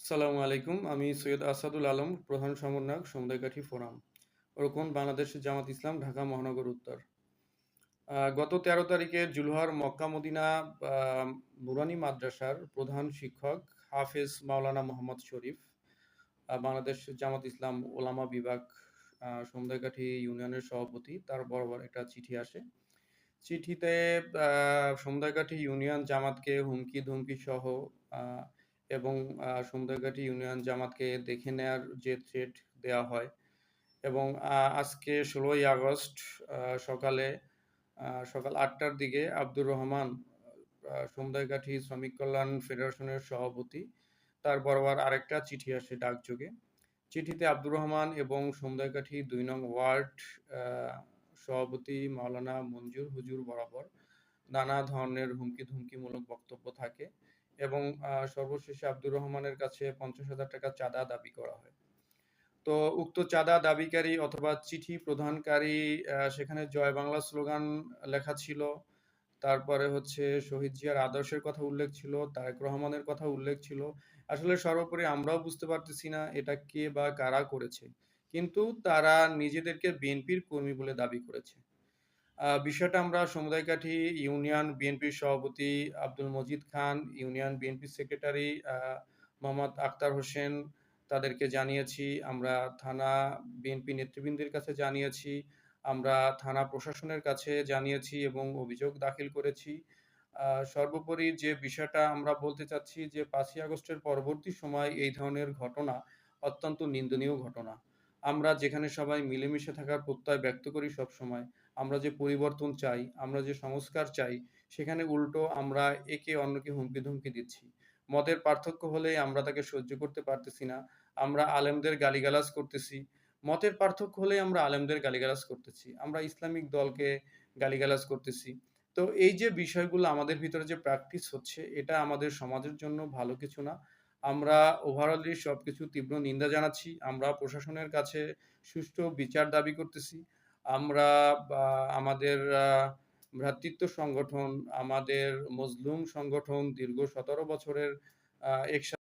আসসালামু আলাইকুম। আমি সৈয়দ আসাদুল আলম, প্রধান সমন্বয়ক সমুদায়কাঠি ফোরাম। ওরকম বাংলাদেশ জামাত ইসলাম, ঢাকা মহানগর উত্তর। গত ১৩ তারিখে জুলহার মক্কা মদিনা আ নুরানি মাদ্রাসার প্রধান শিক্ষক হাফেজ মাওলানা মোহাম্মদ শরীফ, বাংলাদেশ জামাত ইসলাম ওলামা বিভাগ সমুদায়কাঠি ইউনিয়নের সভাপতি, তার বরাবর একটা চিঠি আসে। চিঠিতে আ সমুদায়কাঠি ইউনিয়ন জামাতকে হুমকি-ধমকি সহ আ এবং সমুদায়কাঠি ইউনিয়ন জামাতকে দেখে নেয়ার যে থ্রেট দেয়া হয় এবং আজকে ১৬ই আগস্ট আ সকালে সকাল ৮টার দিকে আব্দুর রহমান সমুদায়কাঠি শ্রমিক কল্যাণ ফেডারেশনের সভাপতি, তার বরাবর আরেকটা চিঠি আসে ডাকযোগে। চিঠিতে আব্দুর রহমান এবং সমুদায়কাঠি ২ নং ওয়ার্ড আ সভাপতি মাওলানা মঞ্জুর হুজুর বরাবর নানা ধরনের হুমকি-ধমকিমূলক বক্তব্য থাকে এবং সর্বশেষে আব্দুর রহমানের কাছে ৳৫০,০০০ চাঁদা দাবি করা হয়। তো উক্ত চাঁদা দাবিকারী অথবা চিঠি প্রদানকারী সেখানে জয় বাংলা স্লোগান লেখা ছিল। তারপরে হচ্ছে শহীদ জিয়ার আদর্শের কথা উল্লেখ ছিল, তারেক রহমানের কথা উল্লেখ ছিল। আসলে সর্বোপরি আমরাও বুঝতে পারতেছি না এটা কে বা কারা করেছে। কিন্তু তারা নিজেদেরকে বিএনপির কর্মী বলে দাবি করেছে। বিষয়টা আমরা সমুদায়কাঠি ইউনিয়ন বিএনপির সভাপতি আব্দুল মজিদ খান, ইউনিয়ন বিএনপির সেক্রেটারি মোহাম্মদ আক্তার হোসেন, তাদেরকে জানিয়েছি। আমরা থানা বিএনপি নেতৃবৃন্দের কাছে জানিয়েছি। আমরা থানা প্রশাসনের কাছে জানিয়েছি এবং অভিযোগ দাখিল করেছি। সর্বোপরি যে বিষয়টা আমরা বলতে চাচ্ছি যে ৫ই আগস্টের পরবর্তী সময় এই ধরনের ঘটনা অত্যন্ত নিন্দনীয় ঘটনা। আমরা যেখানে সবাই মিলেমিশে থাকার প্রত্যয় ব্যক্ত করি সবসময়, আমরা যে পরিবর্তন চাই, আমরা যে সংস্কার চাই, সেখানে উল্টো আমরা একে অন্যকে হুমকি-ধমকি দিচ্ছি। মতের পার্থক্য হলেই আমরা তাকে সহ্য করতে পারতেছি না। আমরা আলেমদের গালিগালাজ করতেছি। মতের পার্থক্য হলেই আমরা আলেমদের গালিগালাজ করতেছি। আমরা ইসলামিক দলকে গালিগালাজ করতেছি। তো এই যে বিষয়গুলো আমাদের ভিতরে যে প্র্যাকটিস হচ্ছে, এটা আমাদের সমাজের জন্য ভালো কিছু না। আমরা ওভারঅলি সবকিছু তীব্র নিন্দা জানাচ্ছি। আমরা প্রশাসনের কাছে সুষ্ঠু বিচার দাবি করতেছি। আমরা বা আমাদের ভ্রাতৃত্ব সংগঠন, আমাদের মজলুম সংগঠন দীর্ঘ ১৭ বছরের একসাথে